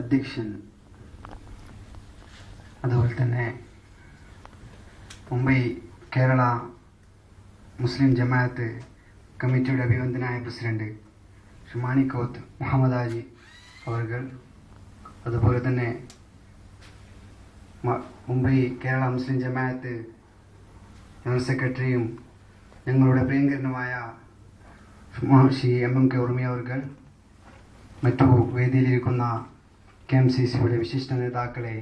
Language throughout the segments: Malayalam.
അധ്യക്ഷൻ, അതുപോലെ തന്നെ മുംബൈ കേരള മുസ്ലിം ജമാഅത്ത് കമ്മിറ്റിയുടെ അഭിവന്ദനായ പ്രസിഡന്റ് ശ്രീ മാണിക്കോത്ത് മുഹമ്മദ് ഹാജി അവർ, അതുപോലെ തന്നെ മുംബൈ കേരള മുസ്ലിം ജമാഅത്ത് ജനറൽ സെക്രട്ടറിയും ഞങ്ങളുടെ പ്രിയങ്കരനുമായ ശ്രീ MMK ഉറുമി അവർ, മറ്റു വേദിയിലിരിക്കുന്ന KMCCയുടെ വിശിഷ്ട നേതാക്കളെ,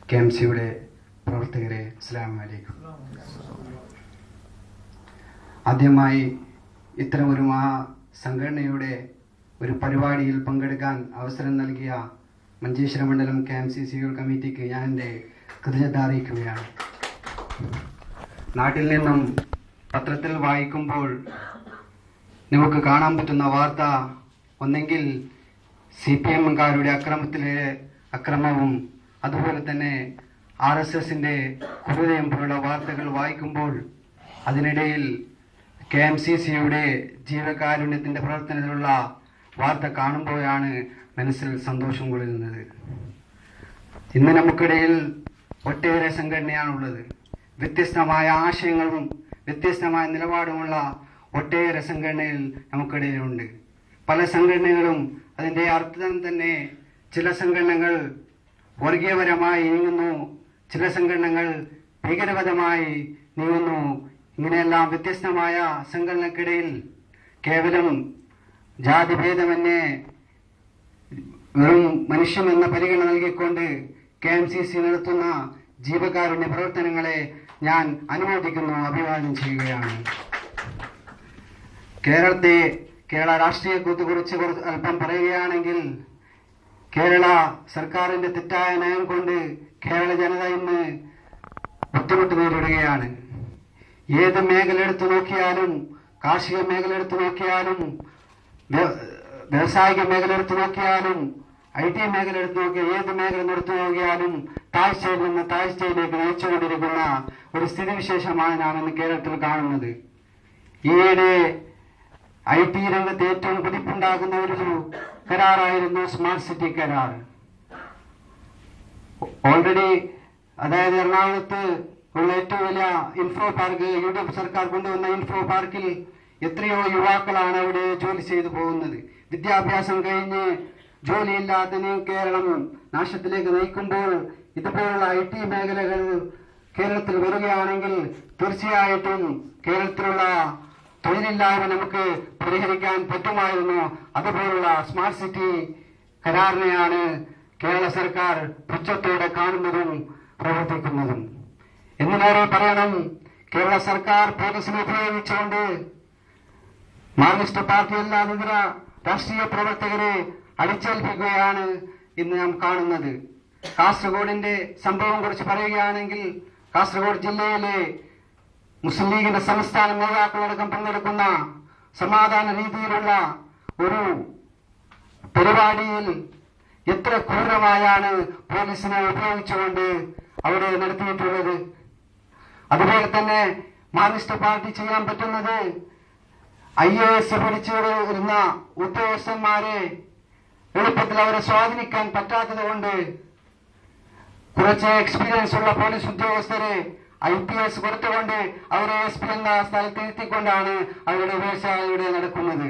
KMCയുടെ പ്രവർത്തകരെ, അസ്സലാമു അലൈക്കും. ആദ്യമായി ഇത്തരം ഒരു സംഘടനയുടെ ഒരു പരിപാടിയിൽ പങ്കെടുക്കാൻ അവസരം നൽകിയ മഞ്ചേശ്വര മണ്ഡലം KMCC കമ്മിറ്റിക്ക് ഞാൻ എൻ്റെ കൃതജ്ഞത അറിയിക്കുകയാണ്. നാട്ടിൽ നിന്നും പത്രത്തിൽ വായിക്കുമ്പോൾ നമുക്ക് കാണാൻ പറ്റുന്ന വാർത്ത ഒന്നെങ്കിൽ CPM-കാരുടെ അക്രമവും അതുപോലെ തന്നെ RSSന്റെ ക്രൂരതയും പോലുള്ള വാർത്തകൾ വായിക്കുമ്പോൾ അതിനിടയിൽ KMCCയുടെ ജീവകാരുണ്യത്തിന്റെ പ്രവർത്തനത്തിലുള്ള വാർത്ത കാണുമ്പോഴാണ് മനസ്സിൽ സന്തോഷം കൊള്ളുന്നത്. ഇന്ന് നമുക്കിടയിൽ ഒട്ടേറെ സംഘടനയാണുള്ളത്. വ്യത്യസ്തമായ ആശയങ്ങളും വ്യത്യസ്തമായ നിലപാടുമുള്ള ഒട്ടേറെ സംഘടനകൾ നമുക്കിടയിലുണ്ട്. പല സംഘടനകളും അതിൻ്റെ അർത്ഥം തന്നെ ചില സംഘടനകൾ വർഗീയപരമായി നീങ്ങുന്നു, ചില സംഘടനകൾ ഭീകരപരമായി നീങ്ങുന്നു. ഇങ്ങനെയെല്ലാം വ്യത്യസ്തമായ സംഘടനക്കിടയിൽ കേവലം ജാതിഭേദമന്യേ വെറും മനുഷ്യൻ എന്ന പരിഗണന നൽകിക്കൊണ്ട് KMCC നടത്തുന്ന ജീവകാരുണ്യ പ്രവർത്തനങ്ങളെ ഞാൻ അനുമോദിക്കുന്നു, അഭിവാദ്യം ചെയ്യുകയാണ്. കേരള രാഷ്ട്രീയത്തെക്കുറിച്ച് അല്പം പറയുകയാണെങ്കിൽ, കേരള സർക്കാരിന്റെ തെറ്റായ നയം കൊണ്ട് കേരള ജനത ഇന്ന് ബുദ്ധിമുട്ട് നേരിടുകയാണ്. ഏത് മേഖല എടുത്തു നോക്കിയാലും, കാർഷിക മേഖല എടുത്തു നോക്കിയാലും, വ്യാവസായിക മേഖല എടുത്തു നോക്കിയാലും, IT മേഖല എടുത്തു നോക്കിയാൽ, ഏത് മേഖല എടുത്തു നോക്കിയാലും താഴ്ചയിൽ നിന്ന് താഴ്ചയിലേക്ക് നയിച്ചുകൊണ്ടിരിക്കുന്ന ഒരു സ്ഥിതിവിശേഷമാണ് നാം ഇന്ന് കേരളത്തിൽ കാണുന്നത്. ഈയിടെ IT രംഗത്ത് ഏറ്റവും കുതിപ്പുണ്ടാകുന്ന ഒരു കരാറായിരുന്നു സ്മാർട്ട് സിറ്റി കരാർ. ഓൾറെഡി അതായത് എറണാകുളത്ത് ഉള്ള ഏറ്റവും വലിയ ഇൻഫോ പാർക്ക്, UDF സർക്കാർ കൊണ്ടുവന്ന ഇൻഫോ പാർക്കിൽ എത്രയോ യുവാക്കളാണ് അവിടെ ജോലി ചെയ്തു പോകുന്നത്. വിദ്യാഭ്യാസം കഴിഞ്ഞ് ജോലിയില്ലാത്ത കേരളം നാശത്തിലേക്ക് നയിക്കുമ്പോൾ ഇതുപോലുള്ള IT മേഖലകൾ കേരളത്തിൽ വരികയാണെങ്കിൽ തീർച്ചയായിട്ടും കേരളത്തിലുള്ള തൊഴിലില്ലായ്മ നമുക്ക് പരിഹരിക്കാൻ പറ്റുമായിരുന്നു. അതുപോലുള്ള സ്മാർട്ട് സിറ്റി കരാറിനെയാണ് കേരള സർക്കാർ പുച്ഛത്തോടെ കാണുന്നതും പ്രവർത്തിക്കുന്നതും. എന്നിലേറെ പറയണം, കേരള സർക്കാർ പോലീസിനെ ഉപയോഗിച്ചുകൊണ്ട് മാർക്സിസ്റ്റ് പാർട്ടി അല്ലാതെ രാഷ്ട്രീയ പ്രവർത്തകരെ അടിച്ചേൽപ്പിക്കുകയാണ് ഇന്ന് നാം കാണുന്നത്. കാസർഗോഡിന്റെ സംഭവം കുറിച്ച് പറയുകയാണെങ്കിൽ, കാസർഗോഡ് ജില്ലയിലെ മുസ്ലിം ലീഗിന്റെ സംസ്ഥാന നേതാക്കളടക്കം പങ്കെടുക്കുന്ന സമാധാന രീതിയിലുള്ള ഒരു പരിപാടിയിൽ എത്ര ക്രൂരമായാണ് പോലീസിനെ ഉപയോഗിച്ചുകൊണ്ട് അവിടെ നടത്തിയിട്ടുള്ളത്. അതുപോലെ തന്നെ മാർക്സിസ്റ്റ് പാർട്ടി ചെയ്യാൻ പറ്റുന്നത് IAS പഠിച്ചു വരുന്ന ഉദ്യോഗസ്ഥന്മാരെ എളുപ്പത്തിൽ അവരെ സ്വാധീനിക്കാൻ പറ്റാത്തത് കൊണ്ട് കുറച്ച് എക്സ്പീരിയൻസ് ഉള്ള പോലീസ് ഉദ്യോഗസ്ഥരെ IPS കൊടുത്തുകൊണ്ട് അവരെ SP എന്ന സ്ഥലത്ത് എത്തിക്കൊണ്ടാണ് അവരുടെ വ്യവസായം ഇവിടെ നടക്കുന്നത്.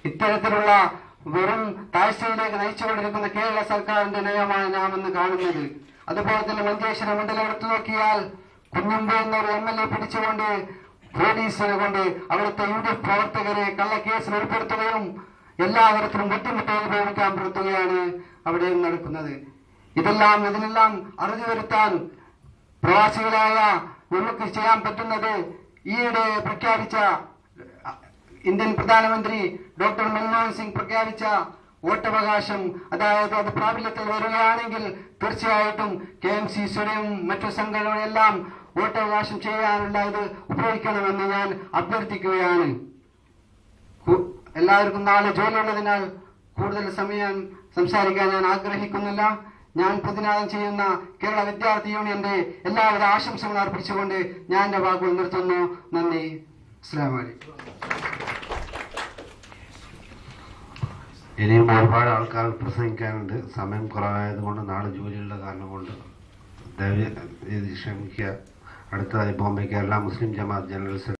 ഇത്തരത്തിലുള്ള വെറും താഴ്ചയിലേക്ക് നയിച്ചുകൊണ്ടിരിക്കുന്ന കേരള സർക്കാരിന്റെ നയമാണ് നാം ഇന്ന് കാണുന്നത്. അതുപോലെ തന്നെ മഞ്ചേശ്വര മണ്ഡലം എടുത്തു നോക്കിയാൽ കുഞ്ഞുമ്പ് എന്നൊരു MLA പിടിച്ചുകൊണ്ട് പോലീസിനെ കൊണ്ട് അവിടുത്തെ UDF പ്രവർത്തകരെ കള്ളക്കേസിൽ ഉൾപ്പെടുത്തുകയും എല്ലാതരത്തിലും ബുദ്ധിമുട്ട് അനുഭവിക്കപ്പെടുത്തുകയാണ് അവിടെ നടക്കുന്നത്. ഇതിനെല്ലാം അറുതി വരുത്താൻ പ്രവാസികളായ നമുക്ക് ചെയ്യാൻ പറ്റുന്നത് ഈയിടെ പ്രഖ്യാപിച്ച ഇന്ത്യൻ പ്രധാനമന്ത്രി ഡോക്ടർ മൻമോഹൻ സിംഗ് പ്രഖ്യാപിച്ച വോട്ടവകാശം, അതായത് അത് പ്രാബല്യത്തിൽ വരികയാണെങ്കിൽ തീർച്ചയായിട്ടും KMCCയുടെയും മറ്റു സംഘടനകളെല്ലാം വോട്ടവകാശം ചെയ്യാനുള്ള ഇത് ഉപയോഗിക്കണമെന്ന് ഞാൻ അഭ്യർത്ഥിക്കുകയാണ്. എല്ലാവർക്കും നാളെ ജോലിയുള്ളതിനാൽ കൂടുതൽ സമയം സംസാരിക്കാൻ ഞാൻ ആഗ്രഹിക്കുന്നില്ല. ഞാൻ പ്രതിനിധാനം ചെയ്യുന്ന കേരള വിദ്യാർത്ഥി യൂണിയന്റെ എല്ലാവിധ ആശംസകൾ അർപ്പിച്ചുകൊണ്ട് ഞാൻ എന്റെ വാക്കുകൾ നിർത്തുന്നു. നന്ദി. അസ്സലാമു അലൈക്കും. ഇനിയും ഒരുപാട് ആൾക്കാർ പ്രസംഗിക്കാനുണ്ട്. സമയം കുറവായതുകൊണ്ട് നാളെ ജോലിയുള്ള കാരണം കൊണ്ട് ദയവ് ക്ഷമിക്കുക. അടുത്തതായി ബോംബെ കേരള മുസ്ലിം ജമാഅത്ത് ജനറൽ സെക്രട്ടറി